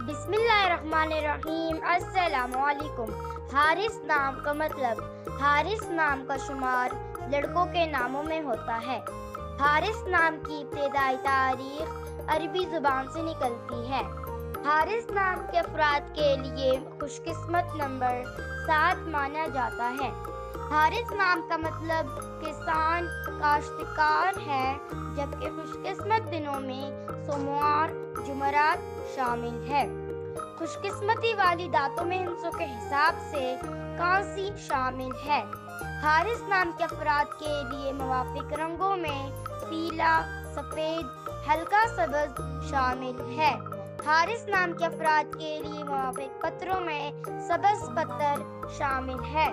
بسم اللہ الرحمن الرحیم۔ السلام علیکم۔ حارس نام کا مطلب۔ حارس نام کا شمار لڑکوں کے ناموں میں ہوتا ہے۔ حارس نام کی ابتدائی تاریخ عربی زبان سے نکلتی ہے۔ حارس نام کے افراد کے لیے خوش قسمت نمبر 7 مانا جاتا ہے۔ حارس نام کا مطلب کسان کاشتکار ہے، جبکہ خوش قسمت دنوں میں سوموار جمعرات شامل ہے۔ خوش قسمتی والی دانتوں میں ہندسوں کے حساب سے کانسی شامل ہے۔ حارس نام کے افراد کے لیے موافق رنگوں میں پیلا، سفید، ہلکا سبز شامل ہے۔ حارس نام کے افراد کے لیے موافق پتھروں میں سبز پتھر شامل ہے۔